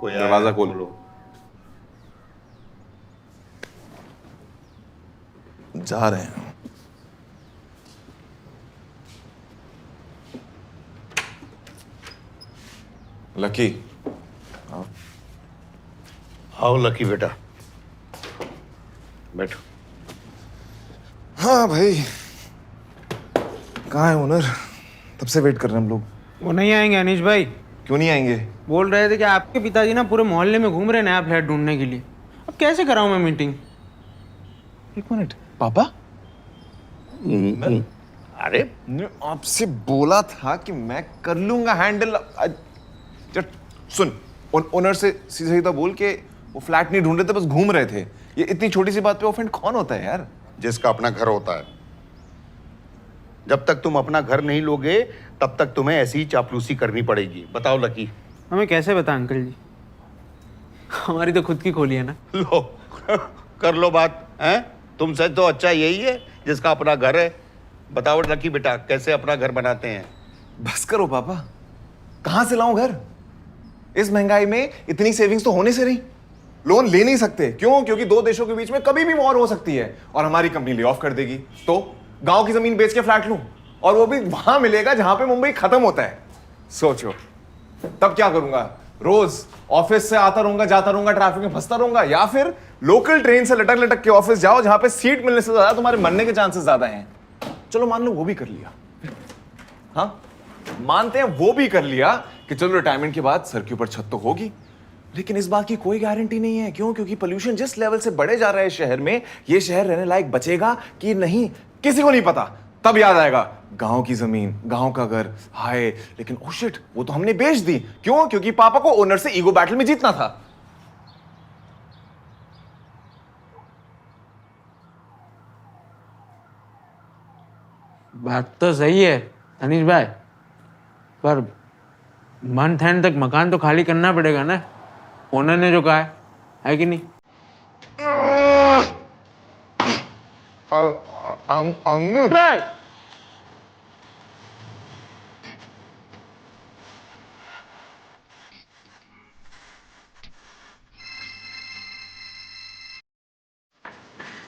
कोई दरवाजा खोलो। जा रहे हैं। लकी, आओ लकी बेटा, बैठो। हाँ भाई, कहाँ है ओनर? तब से वेट कर रहे हैं हम लोग। वो नहीं आएंगे अनीश भाई। क्यों नहीं आएंगे? बोल रहे थे कि आपके पिताजी ना पूरे मोहल्ले में घूम रहे नया फ्लैट ढूंढने के लिए। अब कैसे कराऊं मैं मीटिंग? एक मिनट, पापा? अरे ने आपसे बोला था कि मैं कर लूंगा हैंडल। सुन, ओनर से सीधा सीधा बोल के वो फ्लैट नहीं ढूंढ रहे थे, बस घूम रहे थे। ये इतनी छोटी सी बात पे ऑफेंड कौन होता है यार? जिसका अपना घर होता है, जब तक तुम अपना घर नहीं लोगे तब तक तुम्हें ऐसी ही चापलूसी करनी पड़ेगी। बताओ लकी। हमें कैसे बता अंकल जी, हमारी तो खुद की खोली है ना। लो कर लो बात हैं। तुमसे तो अच्छा यही है जिसका अपना घर है। बताओ लकी बेटा, कैसे अपना घर बनाते हैं? बस करो पापा, कहां से लाऊं घर? इस महंगाई में इतनी सेविंग्स तो होने से नहीं। लोन ले नहीं सकते। क्यों? क्योंकि दो देशों के बीच में कभी भी वॉर हो सकती है और हमारी कंपनी ले ऑफ कर देगी। तो गांव की जमीन बेच के फ्लैट लूं, और वो भी वहां मिलेगा जहां पे मुंबई खत्म होता है। सोचो तब क्या करूंगा? रोज ऑफिस से आता रहूंगा, जाता रहूंगा, ट्रैफिक में फंसता रहूंगा, या फिर लोकल ट्रेन से लटक लटक के ऑफिस जाओ जहां पे सीट मिलने से ज्यादा तुम्हारे मरने के चांसेस ज्यादा हैं। चलो मान लो वो भी कर लिया। हाँ, मानते हैं वो भी कर लिया कि चलो रिटायरमेंट के बाद सर के ऊपर छत तो होगी, लेकिन इस बात की कोई गारंटी नहीं है। क्यों? क्योंकि पोल्यूशन जिस लेवल से बढ़े जा रहा है शहर में, ये शहर रहने लायक बचेगा कि नहीं किसी को नहीं पता। तब याद आएगा गांव की जमीन, गांव का घर। हाय, लेकिन ओ शिट, वो तो हमने बेच दी। क्यों? क्योंकि पापा को ओनर से ईगो बैटल में जीतना था। बात तो सही है अनीश भाई, पर मंथ एंड तक मकान तो खाली करना पड़ेगा ना, ओनर ने जो कहा है कि नहीं?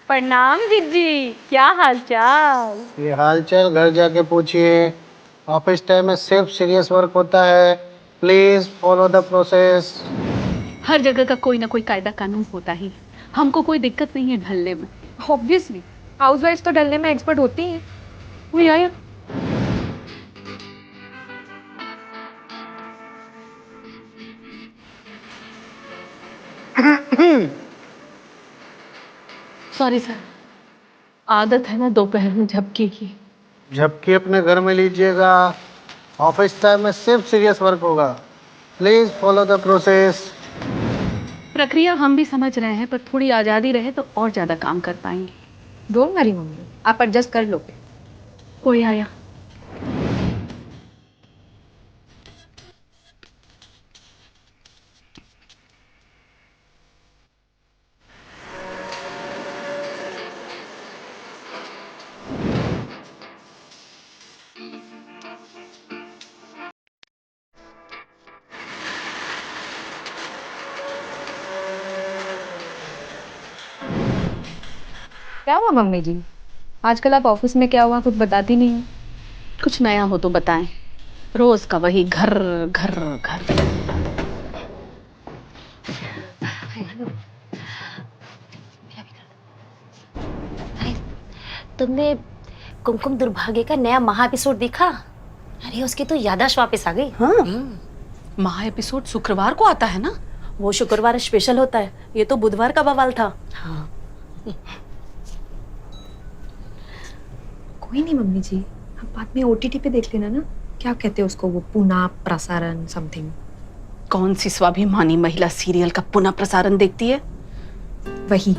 प्रणाम दीदी, क्या हाल चाल? ये हालचाल घर जाके पूछिए। ऑफिस टाइम में सिर्फ सीरियस वर्क होता है। Please follow the process. हर जगह का कोई ना कोई कायदा कानून होता ही, हमको कोई दिक्कत नहीं है ढलने में। ऑब्वियसली हाउसवाइफ्स तो ढलने में एक्सपर्ट होती हैं। वही आया। सॉरी सर, आदत है ना दोपहर में झपकी की। झपकी अपने घर में लीजिएगा। ऑफिस टाइम में सिर्फ सीरियस वर्क होगा। Please follow the process. प्रक्रिया हम भी समझ रहे हैं, पर थोड़ी आज़ादी रहे तो और ज़्यादा काम कर पाएंगे। डोंट वरी मम्मी, आप एडजस्ट कर लोगे। कोई आया। क्या हुआ मम्मी जी? आजकल आप ऑफिस में क्या हुआ कुछ बताती नहीं है। कुछ नया हो तो बताएं। रोज का वही घर घर घर। तुमने कुमकुम दुर्भाग्य का नया महा एपिसोड देखा? अरे उसकी तो याददाश्त वापस आ गई। हाँ, महा एपिसोड शुक्रवार को आता है ना? वो शुक्रवार स्पेशल होता है, ये तो बुधवार का बवाल था। हाँ। कोई नहीं मम्मी जी, आप बाद में ओटीटी पे देख लेना ना। क्या कहते हैं उसको, वो पुनः प्रसारण समथिंग। कौन सी स्वाभिमानी महिला सीरियल का पुनः प्रसारण देखती है? वही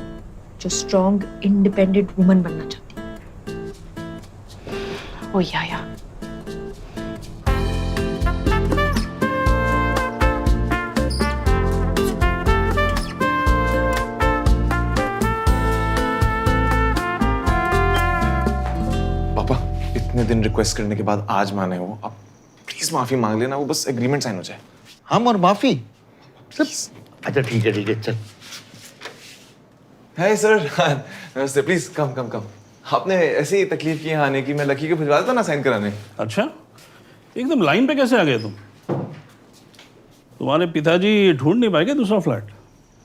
जो स्ट्रॉन्ग इंडिपेंडेंट वुमन बनना चाहती है। ओ या। पापा, इतने दिन रिक्वेस्ट करने के बाद आज माने हो, अब प्लीज माफी मांग लेना। वो बस एग्रीमेंट साइन हो जाए। हम और माफी? अच्छा ठीक है चल। है सर। नमस्ते, प्लीज कम कम कम। आपने ऐसी ही तकलीफ की यहाँ आने की, मैं लकी को भिजवा देता ना साइन कराने। अच्छा, एकदम लाइन पे कैसे आ गए तुम? तुम्हारे पिताजी ढूंढ नहीं पाए क्या दूसरा फ्लैट?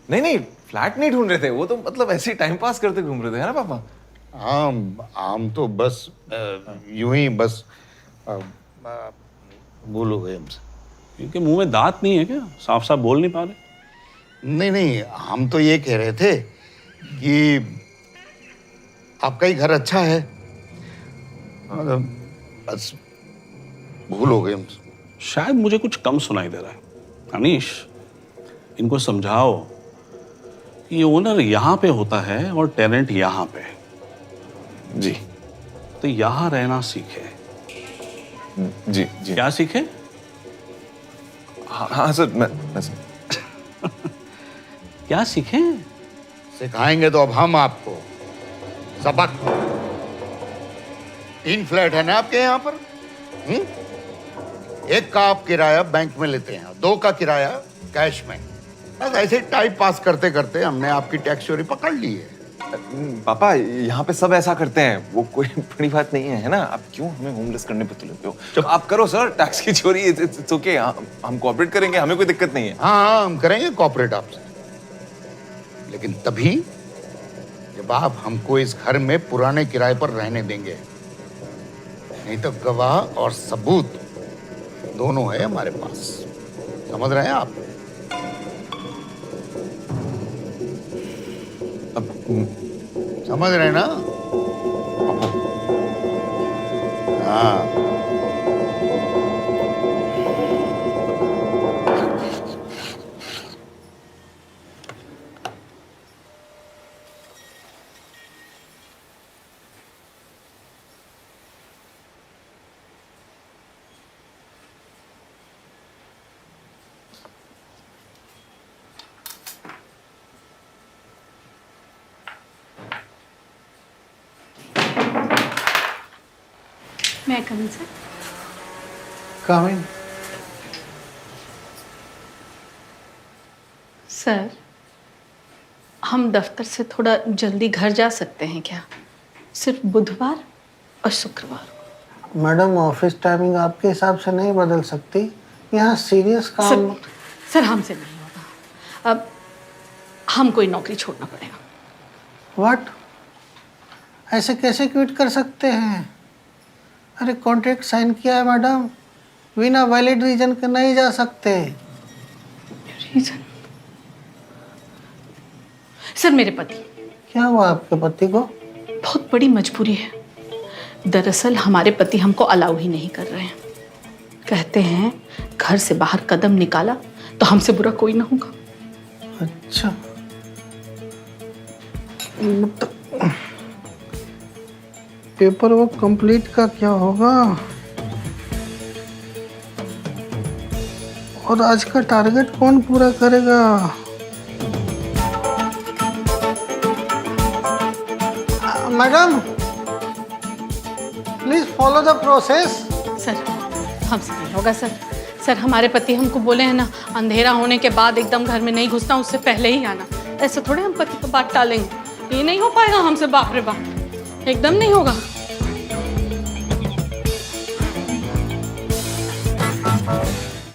नहीं नहीं, फ्लैट नहीं ढूंढ रहे थे, वो तो मतलब ऐसे ही टाइम पास करते घूम रहे थे, है ना पापा? हम तो बस यूं ही बस भूल हो गए हमसे। इनके मुंह में दांत नहीं है क्या? साफ साफ बोल नहीं पा रहे? नहीं, हम तो ये कह रहे थे कि आपका ही घर अच्छा है, मतलब बस भूल हो गई हमसे। शायद मुझे कुछ कम सुनाई दे रहा है। अनीश, इनको समझाओ कि ये ओनर यहाँ पे होता है और टेनेंट यहाँ पे। जी तो यहाँ रहना सीखे। जी जी। क्या सीखे? हाँ सर, मैं सर। क्या सीखे? सिखाएंगे तो अब हम आपको सबक। 3 फ्लैट है ना आपके यहाँ पर? एक का आप किराया बैंक में लेते हैं, 2 का किराया कैश में। बस ऐसे टाइम पास करते करते हमने आपकी टैक्स चोरी पकड़ ली है। पापा, यहाँ पे सब ऐसा करते हैं, वो कोई बड़ी बात नहीं है ना? आप क्यों हमें होमलेस करने पे तुले हो? आप करो सर, टैक्स की चोरी, इट्स ओके, हम कोऑपरेट करेंगे, हमें कोई दिक्कत नहीं है। हाँ, हम करेंगे कोऑपरेट आपसे, लेकिन तभी जब आप हमको इस घर में पुराने किराए पर रहने देंगे। नहीं तो गवाह और सबूत दोनों है हमारे पास। समझ रहे हैं आप? अब समझ रहे हैं ना? हाँ। मैं कम सर। कम इन। सर, हम दफ्तर से थोड़ा जल्दी घर जा सकते हैं क्या? सिर्फ बुधवार और शुक्रवार। मैडम, ऑफिस टाइमिंग आपके हिसाब से नहीं बदल सकती, यहाँ सीरियस काम। सर हमसे नहीं होगा, अब हमको ही नौकरी छोड़ना पड़ेगा। व्हाट? ऐसे कैसे क्विट कर सकते हैं? अरे कॉन्ट्रैक्ट साइन किया है मैडम, बिना वैलिड रीजन के नहीं जा सकते। रीजन? सर मेरे पति। क्या हुआ आपके पति को? बहुत बड़ी मजबूरी है। दरअसल हमारे पति हमको अलाउ ही नहीं कर रहे हैं। कहते हैं घर से बाहर कदम निकाला तो हमसे बुरा कोई ना होगा। अच्छा, पेपर वर्क कंप्लीट का क्या होगा? और आज का टारगेट कौन पूरा करेगा? Madam, please follow the process. Sir हमसे नहीं होगा सर। सर हमारे पति हमको बोले हैं ना, अंधेरा होने के बाद एकदम घर में नहीं घुसना, उससे पहले ही आना। ऐसे थोड़े हम पति को बात टालेंगे, ये नहीं हो पाएगा हमसे। बाप रे बाप, एकदम नहीं होगा।